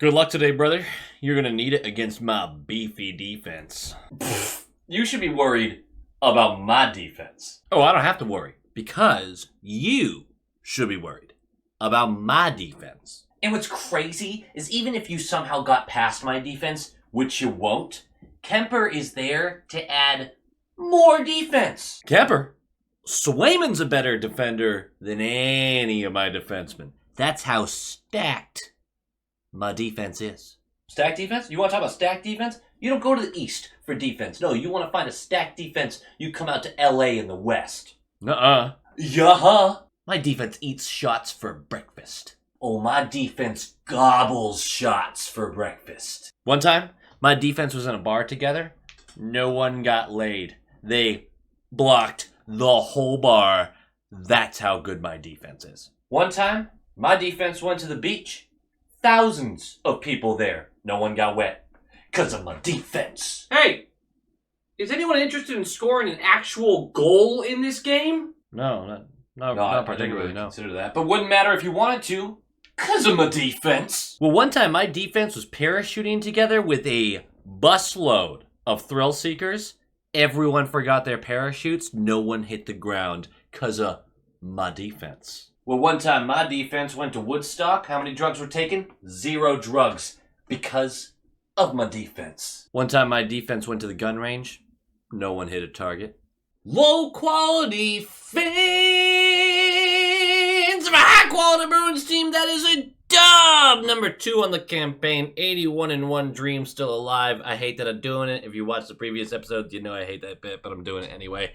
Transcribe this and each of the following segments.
Good luck today, brother. You're going to need it against my beefy defense. You should be worried about my defense. Oh, I don't have to worry, because you should be worried about my defense. And what's crazy is even if you somehow got past my defense, which you won't, Kemper is there to add more defense. Kemper? Swayman's a better defender than any of my defensemen. That's how stacked my defense is. Stacked defense? You want to talk about stacked defense? You don't go to the East for defense. No, you want to find a stacked defense, you come out to LA in the West. Nuh-uh. Yeah. My defense eats shots for breakfast. Oh, my defense gobbles shots for breakfast. One time, my defense was in a bar together. No one got laid. They blocked the whole bar. That's how good my defense is. One time, my defense went to the beach. Thousands of people there. No one got wet. 'Cause of my defense. Hey! Is anyone interested in scoring an actual goal in this game? No, not I particularly, didn't really no. consider that. But wouldn't matter if you wanted to. 'Cause of my defense. Well, one time my defense was parachuting together with a busload of thrill seekers. Everyone forgot their parachutes. No one hit the ground 'cause of my defense. Well, one time my defense went to Woodstock. How many drugs were taken? 0 drugs. Because of my defense. One time my defense went to the gun range. No one hit a target. Low quality fans of a high quality Bruins team. That is a dub. Number 2 on the campaign. 81-1 dream still alive. I hate that I'm doing it. If you watched the previous episode, you know I hate that bit, but I'm doing it anyway.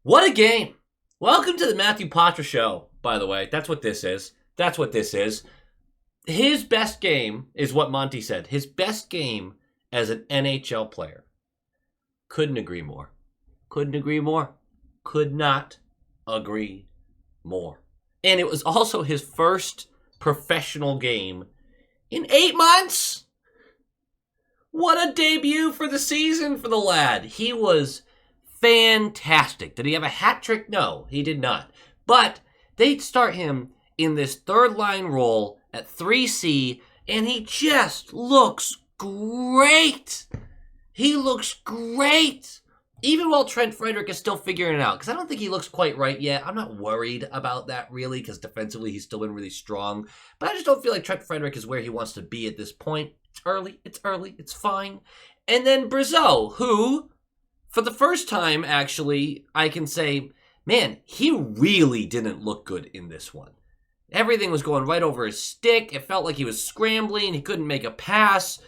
What a game. Welcome to the Matthew Poitras show, by the way. That's what this is. That's what this is. His best game is what Monty said. His best game as an NHL player. Couldn't agree more. Couldn't agree more. Could not agree more. And it was also his first professional game in 8 months. What a debut for the season for the lad. He was fantastic. Did he have a hat trick? No, he did not. But they start him in this third line role at 3C, and he just looks great. He looks great. Even while Trent Frederick is still figuring it out, because I don't think he looks quite right yet. I'm not worried about that, really, because defensively he's still been really strong. But I just don't feel like Trent Frederick is where he wants to be at this point. It's early, it's fine. And then Brazeau, who, for the first time, actually, I can say, man, he really didn't look good in this one. Everything was going right over his stick. It felt like he was scrambling. He couldn't make a pass.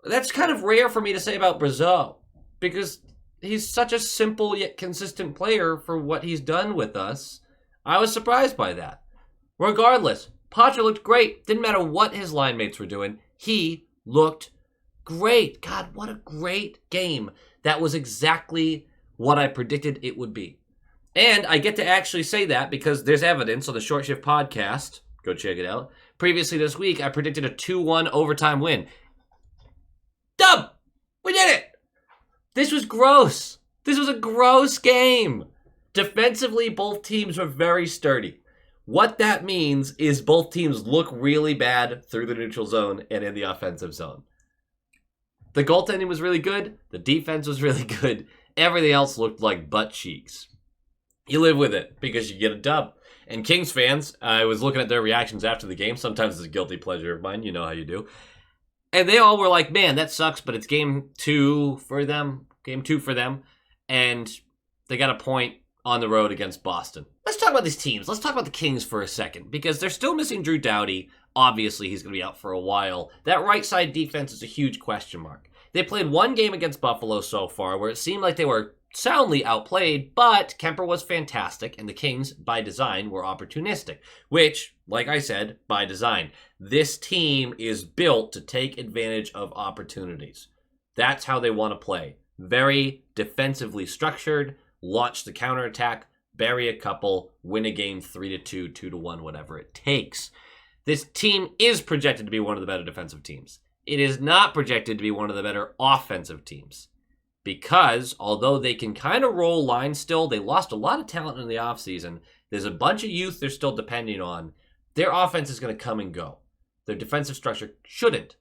That's kind of rare for me to say about Brazeau, because he's such a simple yet consistent player for what he's done with us. I was surprised by that. Regardless, Poitras looked great. Didn't matter what his line mates were doing. He looked great. God, what a great game. That was exactly what I predicted it would be. And I get to actually say that because there's evidence on the Short Shift podcast. Go check it out. Previously this week, I predicted a 2-1 overtime win. Dub! We did it! This was gross. This was a gross game. Defensively, both teams were very sturdy. What that means is both teams look really bad through the neutral zone and in the offensive zone. The goaltending was really good. The defense was really good. Everything else looked like butt cheeks. You live with it because you get a dub. And Kings fans, I was looking at their reactions after the game. Sometimes it's a guilty pleasure of mine. You know how you do. And they all were like, man, that sucks, but it's game 2 for them. Game 2 for them. And they got a point on the road against Boston. Let's talk about these teams. Let's talk about the Kings for a second, because they're still missing Drew Doughty. Obviously, he's going to be out for a while. That right side defense is a huge question mark. They played one game against Buffalo so far where it seemed like they were soundly outplayed, but Kemper was fantastic, and the Kings, by design, were opportunistic, which, like I said, by design. This team is built to take advantage of opportunities. That's how they want to play. Very defensively structured, launch the counterattack, bury a couple, win a game 3-2, 2-1, whatever it takes. This team is projected to be one of the better defensive teams. It is not projected to be one of the better offensive teams. Because, although they can kind of roll lines still, they lost a lot of talent in the offseason. There's a bunch of youth they're still depending on. Their offense is going to come and go. Their defensive structure shouldn't.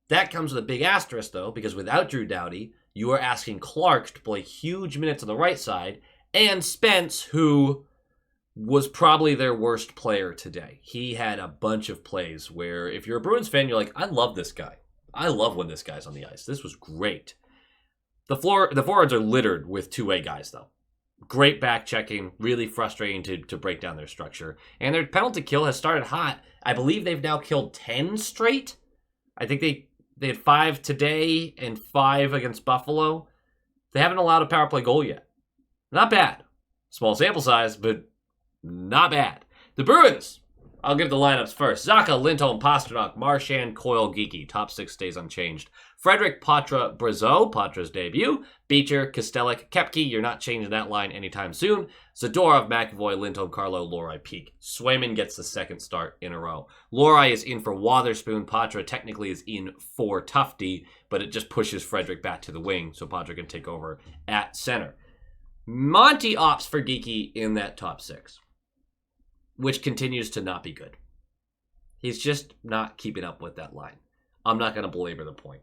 That comes with a big asterisk, though, because without Drew Doughty, you are asking Clark to play huge minutes on the right side, and Spence, who was probably their worst player today. He had a bunch of plays where, if you're a Bruins fan, you're like, I love this guy. I love when this guy's on the ice. This was great. The forwards are littered with two-way guys, though. Great back checking, really frustrating to break down their structure. And their penalty kill has started hot. I believe they've now killed 10 straight. I think they had 5 today and 5 against Buffalo. They haven't allowed a power play goal yet. Not bad. Small sample size, but not bad. The Bruins, I'll give the lineups first. Zacha, Lindholm, Pastrnak, Marchand, Coyle, Geekie. Top 6 stays unchanged. Frederic, Poitras, Brazeau, Poitras' debut. Beecher, Kostelic, Kepke. You're not changing that line anytime soon. Zadorov, McAvoy, Lindholm, Carlo, Lohrei, Peak. Swayman gets the second start in a row. Lohrei is in for Wotherspoon. Poitras technically is in for Tufty, but it just pushes Frederic back to the wing, so Poitras can take over at center. Monty opts for Geekie in that top 6, which continues to not be good. He's just not keeping up with that line. I'm not going to belabor the point.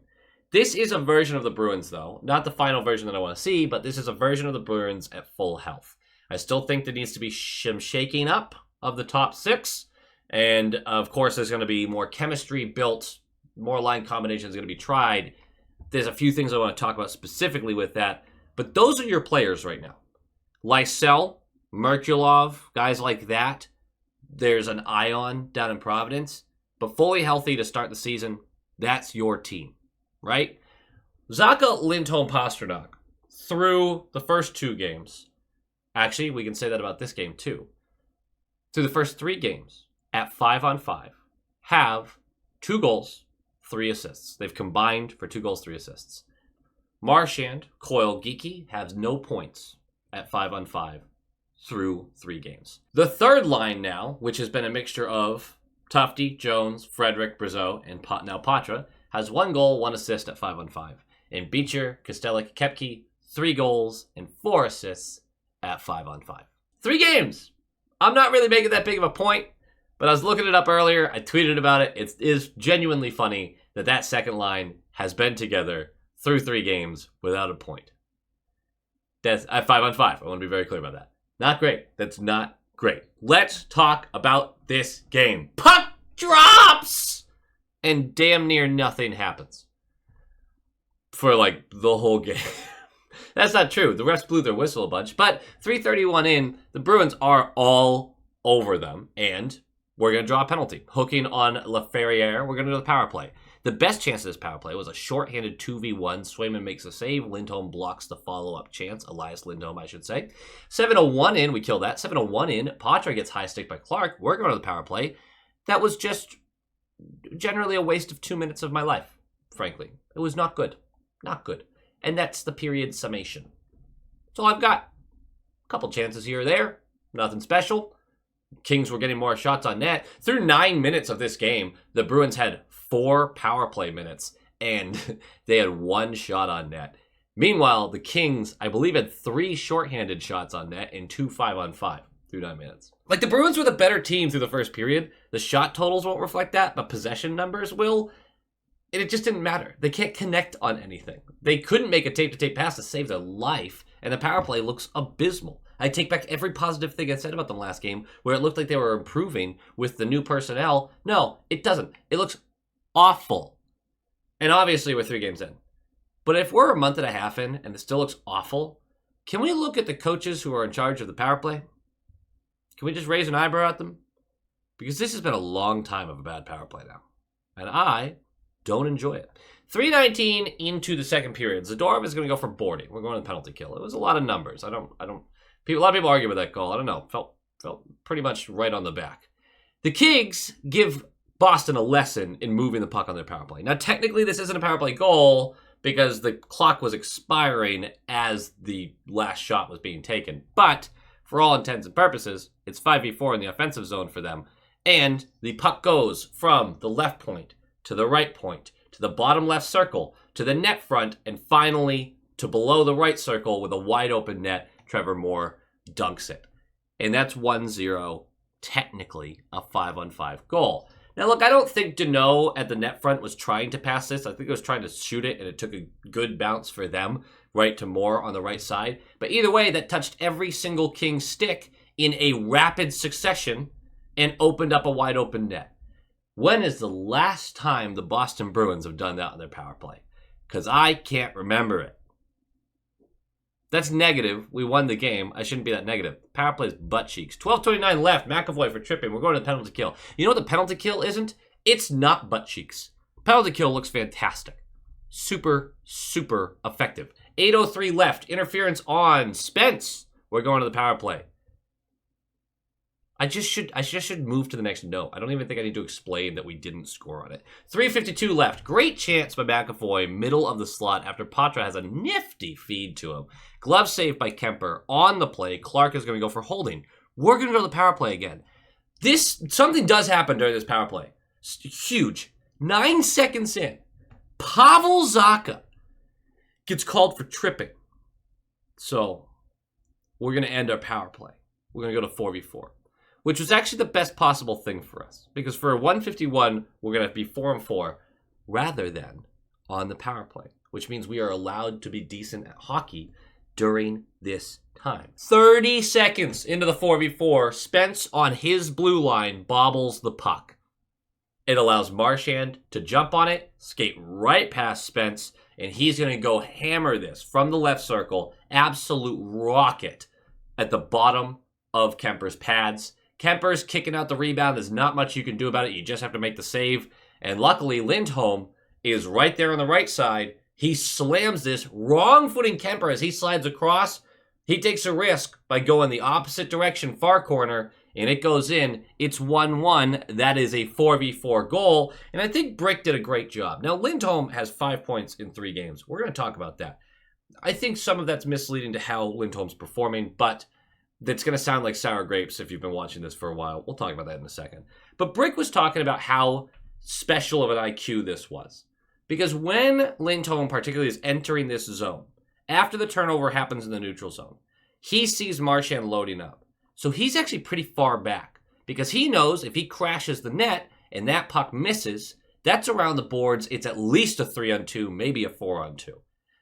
This is a version of the Bruins, though. Not the final version that I want to see, but this is a version of the Bruins at full health. I still think there needs to be some shaking up of the top 6. And, of course, there's going to be more chemistry built, more line combinations going to be tried. There's a few things I want to talk about specifically with that. But those are your players right now. Lysell, Merkulov, guys like that. There's an Ion down in Providence. But fully healthy to start the season, that's your team, right? Zacha, Lindholm, Pastrnak, through the first 2 games. Actually, we can say that about this game, too. Through the first 3 games, at 5-on-5, have 2 goals, 3 assists. They've combined for 2 goals, 3 assists. Marchand, Coyle, Geekie has no points at 5-on-5 through 3 games. The third line now, which has been a mixture of Tufty, Jones, Frederic, Brazeau, and now Poitras, has 1 goal, 1 assist at 5-on-5. And Beecher, Kostelic, Kepke, 3 goals and 4 assists at 5-on-5. 3 games! I'm not really making that big of a point, but I was looking it up earlier. I tweeted about it. It is genuinely funny that second line has been together through 3 games without a point. That's at 5-on-5. I want to be very clear about that. Not great. That's not great. Let's talk about this game. Puck drops! And damn near nothing happens. For, like, the whole game. That's not true. The refs blew their whistle a bunch. But 3:31 in, the Bruins are all over them. And we're going to draw a penalty. Hooking on Laferriere. We're going to do the power play. The best chance of this power play was a shorthanded 2v1. Swayman makes a save. Lindholm blocks the follow-up chance. Elias Lindholm, I should say. 7:01 in, we kill that. 7:01 in, Poitras gets high stick by Clark. We're going to the power play. That was just generally a waste of 2 minutes of my life, frankly. It was not good. Not good. And that's the period summation. That's all I've got. A couple chances here or there. Nothing special. Kings were getting more shots on net. Through 9 minutes of this game, the Bruins had 4 power play minutes, and they had 1 shot on net. Meanwhile, the Kings, I believe, had 3 shorthanded shots on net and 2 5-on-5 through 9 minutes. Like, the Bruins were the better team through the first period. The shot totals won't reflect that, but possession numbers will. And it just didn't matter. They can't connect on anything. They couldn't make a tape-to-tape pass to save their life, and the power play looks abysmal. I take back every positive thing I said about them last game, where it looked like they were improving with the new personnel. No, it doesn't. It looks awful. And obviously, we're 3 games in. But if we're a month and a half in, and it still looks awful, can we look at the coaches who are in charge of the power play? Can we just raise an eyebrow at them? Because this has been a long time of a bad power play now. And I don't enjoy it. 3:19 into the second period. Zadorov is going to go for boarding. We're going to the penalty kill. It was a lot of numbers. A lot of people argue with that call. I don't know. Felt pretty much right on the back. The Kings give Boston a lesson in moving the puck on their power play. Now, technically, this isn't a power play goal because the clock was expiring as the last shot was being taken. But for all intents and purposes, it's 5v4 in the offensive zone for them. And the puck goes from the left point to the right point, to the bottom left circle, to the net front, and finally to below the right circle with a wide open net. Trevor Moore dunks it. And that's 1-0, technically a 5-on-5 goal. Now, look, I don't think Deneau at the net front was trying to pass this. I think it was trying to shoot it, and it took a good bounce for them, right, to Moore on the right side. But either way, that touched every single King's stick in a rapid succession and opened up a wide open net. When is the last time the Boston Bruins have done that on their power play? Because I can't remember it. That's negative. We won the game. I shouldn't be that negative. Power play is butt cheeks. 12:29 left. McAvoy for tripping. We're going to the penalty kill. You know what the penalty kill isn't? It's not butt cheeks. Penalty kill looks fantastic. Super, super effective. 8:03 left. Interference on Spence. We're going to the power play. I just should move to the next note. I don't even think I need to explain that we didn't score on it. 3:52 left. Great chance by McAvoy, middle of the slot after Poitras has a nifty feed to him. Glove save by Kemper on the play. Clark is going to go for holding. We're going to go to the power play again. Something does happen during this power play. It's huge. 9 seconds in, Pavel Zacha gets called for tripping. So we're going to end our power play. We're going to go to 4v4. Which was actually the best possible thing for us. Because for a 151, we're going to be 4-4 rather than on the power play. Which means we are allowed to be decent at hockey during this time. 30 seconds into the 4v4, Spence on his blue line bobbles the puck. It allows Marchand to jump on it, skate right past Spence, and he's going to go hammer this from the left circle. Absolute rocket at the bottom of Kemper's pads. Kemper's kicking out the rebound. There's not much you can do about it. You just have to make the save. And luckily, Lindholm is right there on the right side. He slams this, wrong-footing Kemper as he slides across. He takes a risk by going the opposite direction, far corner, and it goes in. It's 1-1. That is a 4v4 goal. And I think Brick did a great job. Now, Lindholm has 5 points in 3 games. We're going to talk about that. I think some of that's misleading to how Lindholm's performing, but that's going to sound like sour grapes if you've been watching this for a while. We'll talk about that in a second. But Brick was talking about how special of an IQ this was. Because when Lindholm particularly is entering this zone, after the turnover happens in the neutral zone, he sees Marchand loading up. So he's actually pretty far back. Because he knows if he crashes the net and that puck misses, that's around the boards. It's at least a 3-on-2, maybe a 4-on-2.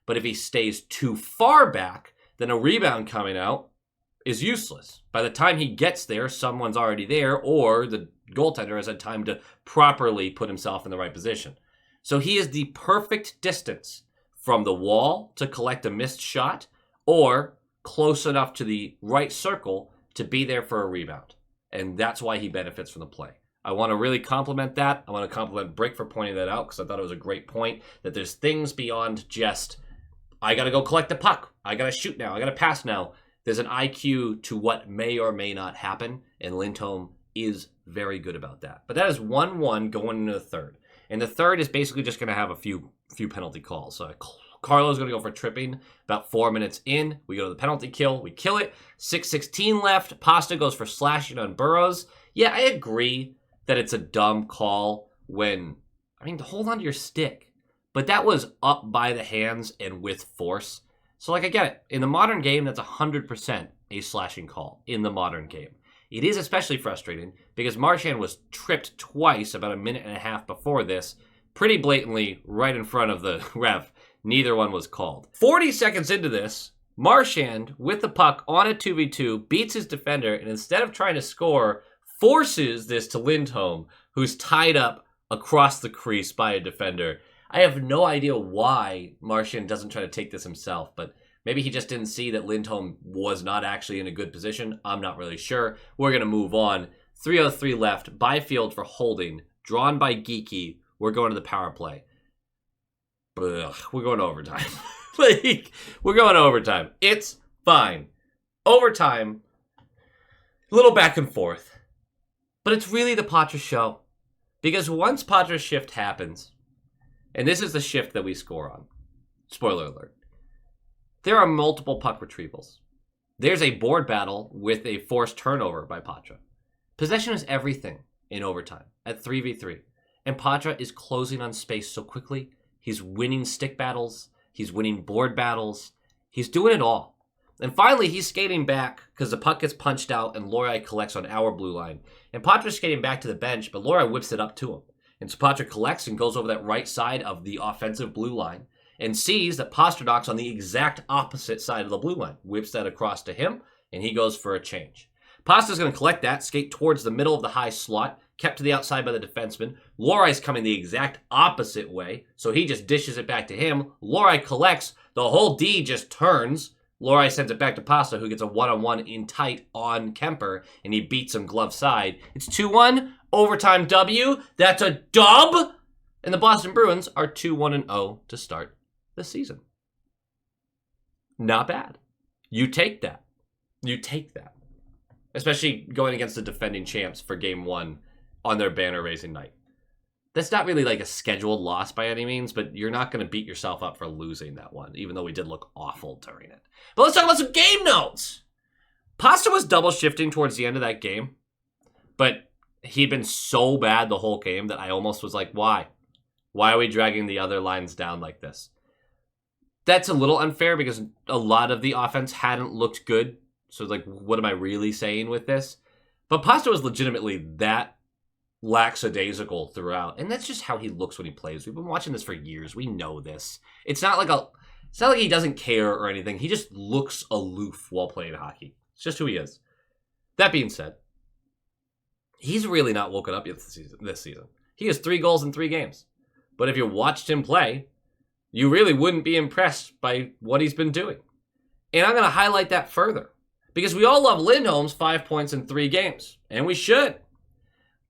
But if he stays too far back, then a rebound coming out is useless. By the time he gets there, someone's already there, or the goaltender has had time to properly put himself in the right position. So he is the perfect distance from the wall to collect a missed shot, or close enough to the right circle to be there for a rebound. And that's why he benefits from the play. I want to really compliment that. I want to compliment Brick for pointing that out, because I thought it was a great point, that there's things beyond just, I got to go collect the puck. I got to shoot now. I got to pass now. There's an IQ to what may or may not happen, and Lindholm is very good about that. But that is 1-1 going into the third. And the third is basically just going to have a few penalty calls. So Carlo's going to go for tripping about 4 minutes in. We go to the penalty kill. We kill it. 6:16 left. Pasta goes for slashing on Burrows. Yeah, I agree that it's a dumb call when, to hold on to your stick. But that was up by the hands and with force. So, I get it. In the modern game, that's 100% a slashing call in the modern game. It is especially frustrating because Marchand was tripped twice about a minute and a half before this, pretty blatantly right in front of the ref. Neither one was called. 40 seconds into this, Marchand, with the puck on a 2v2, beats his defender, and instead of trying to score, forces this to Lindholm, who's tied up across the crease by a defender. I have no idea why Marchand doesn't try to take this himself, but maybe he just didn't see that Lindholm was not actually in a good position. I'm not really sure. We're going to move on. 3:03 left. Byfield for holding. Drawn by Geeky. We're going to the power play. Ugh, we're going to overtime. We're going to overtime. It's fine. Overtime. A little back and forth. But it's really the Poitras show. Because once Poitras' shift happens, and this is the shift that we score on. Spoiler alert. There are multiple puck retrievals. There's a board battle with a forced turnover by Poitras. Possession is everything in overtime at 3v3. And Poitras is closing on space so quickly. He's winning stick battles. He's winning board battles. He's doing it all. And finally, he's skating back because the puck gets punched out and Lohrei collects on our blue line. And Poitras skating back to the bench, but Lohrei whips it up to him. And so Poitras collects and goes over that right side of the offensive blue line and sees that Pasternak's on the exact opposite side of the blue line. Whips that across to him, and he goes for a change. Pasta's going to collect that, skate towards the middle of the high slot, kept to the outside by the defenseman. Lohrei's coming the exact opposite way, so he just dishes it back to him. Lohrei collects. The whole D just turns. Lohrei sends it back to Pasta, who gets a one-on-one in tight on Kemper, and he beats him glove side. It's 2-1, overtime W. That's a dub! And the Boston Bruins are 2-1-0 to start the season. Not bad. You take that. You take that. Especially going against the defending champs for game 1 on their banner-raising night. That's not really like a scheduled loss by any means, but you're not going to beat yourself up for losing that one, even though we did look awful during it. But let's talk about some game notes. Pasta was double shifting towards the end of that game, but he'd been so bad the whole game that I almost was like, why? Why are we dragging the other lines down like this? That's a little unfair because a lot of the offense hadn't looked good. So like, what am I really saying with this? But Pasta was legitimately that lackadaisical throughout, and that's just how he looks when he plays. We've been watching this for years. We know this. It's not like he doesn't care or anything. He just looks aloof while playing hockey. It's just who he is. That being said, he's really not woken up yet this season. He has 3 goals in 3 games. But if you watched him play, you really wouldn't be impressed by what he's been doing. And I'm going to highlight that further. Because we all love Lindholm's 5 points in 3 games. And we should.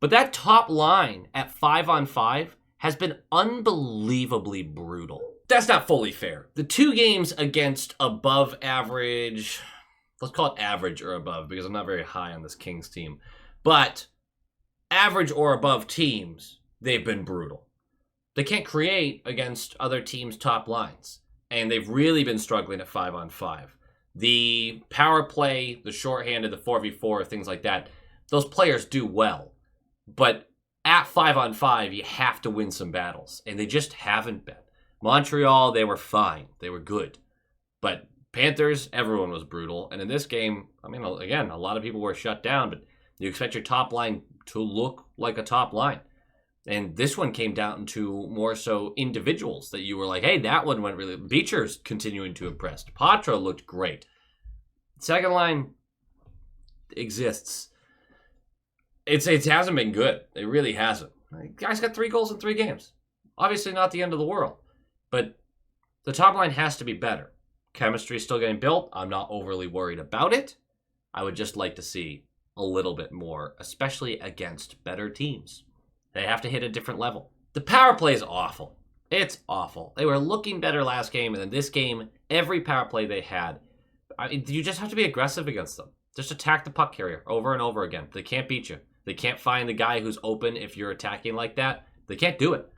But that top line at 5-on-5 has been unbelievably brutal. That's not fully fair. The 2 games against above average, let's call it average or above because I'm not very high on this Kings team. But average or above teams, they've been brutal. They can't create against other teams' top lines. And they've really been struggling at 5-on-5. The power play, the shorthanded, the 4v4, things like that, those players do well. But at 5-on-5, you have to win some battles. And they just haven't been. Montreal, they were fine. They were good. But Panthers, everyone was brutal. And in this game, I mean, again, a lot of people were shut down. But you expect your top line to look like a top line. And this one came down to more so individuals that you were like, hey, that one went really... Beecher's continuing to impress. Poitras looked great. Second line exists. It hasn't been good. It really hasn't. The guy's got 3 goals in 3 games. Obviously not the end of the world. But the top line has to be better. Chemistry is still getting built. I'm not overly worried about it. I would just like to see a little bit more, especially against better teams. They have to hit a different level. The power play is awful. It's awful. They were looking better last game, and in this game, every power play they had, you just have to be aggressive against them. Just attack the puck carrier over and over again. They can't beat you. They can't find the guy who's open if you're attacking like that. They can't do it.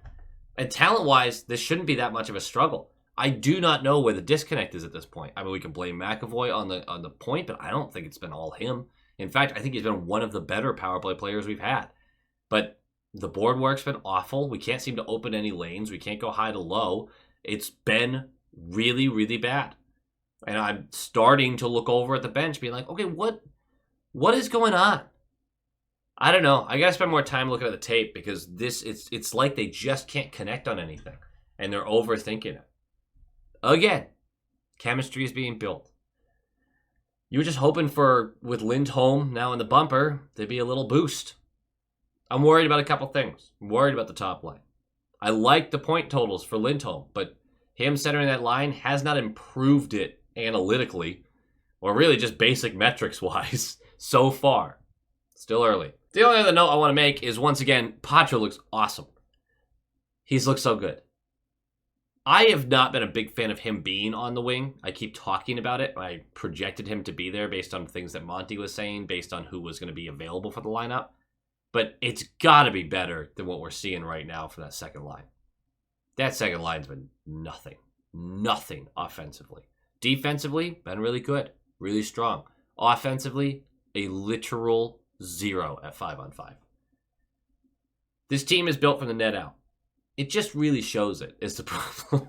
And talent-wise, this shouldn't be that much of a struggle. I do not know where the disconnect is at this point. I mean, we can blame McAvoy on the point, but I don't think it's been all him. In fact, I think he's been one of the better power play players we've had. But the board work's been awful. We can't seem to open any lanes. We can't go high to low. It's been really, really bad. And I'm starting to look over at the bench being like, okay, what is going on? I don't know. I got to spend more time looking at the tape because it's like they just can't connect on anything. And they're overthinking it. Again, chemistry is being built. You were just hoping for, with Lindholm now in the bumper, there'd be a little boost. I'm worried about a couple things. I'm worried about the top line. I like the point totals for Lindholm, but him centering that line has not improved it analytically, or really just basic metrics-wise, so far. Still early. The only other note I want to make is, once again, Poitras looks awesome. He's looked so good. I have not been a big fan of him being on the wing. I keep talking about it. I projected him to be there based on things that Monty was saying, based on who was going to be available for the lineup. But it's got to be better than what we're seeing right now for that second line. That second line's been nothing. Nothing offensively. Defensively, been really good. Really strong. Offensively, a literal 0 at 5-on-5. This team is built from the net out. It just really shows it is the problem.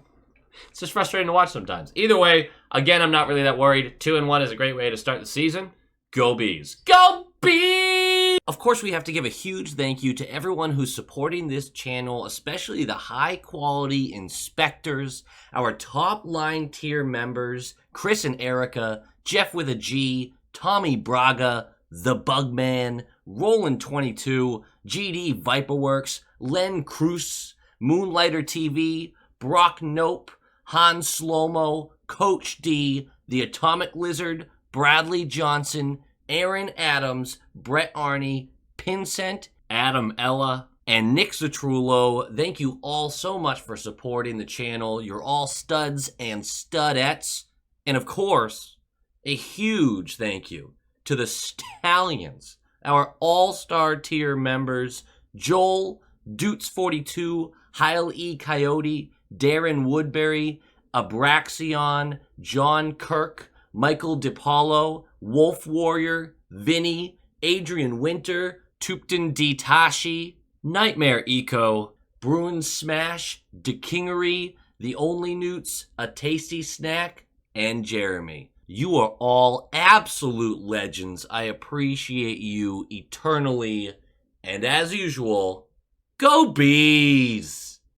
It's just frustrating to watch sometimes. Either way, again, I'm not really that worried. 2-1 is a great way to start the season. Go Bees. Go Bees! Of course, we have to give a huge thank you to everyone who's supporting this channel, especially the high-quality inspectors, our top-line tier members, Chris and Erica, Jeff with a G, Tommy Braga, The Bugman, Roland22, GD Viperworks, Len Cruz, Moonlighter TV, Brock Nope, Han Slomo, Coach D, The Atomic Lizard, Bradley Johnson, Aaron Adams, Brett Arney, Pincent, Adam Ella, and Nick Citrullo. Thank you all so much for supporting the channel. You're all studs and studettes. And of course, a huge thank you to the Stallions, our all-star tier members, Joel, Doots42, Heil E. Coyote, Darren Woodbury, Abraxion, John Kirk, Michael DiPaolo, Wolf Warrior, Vinny, Adrian Winter, Tupton D. Tashi, Nightmare Eco, Bruins Smash, DeKingery, The Only Newts, A Tasty Snack, and Jeremy. You are all absolute legends. I appreciate you eternally. And as usual, go Bees!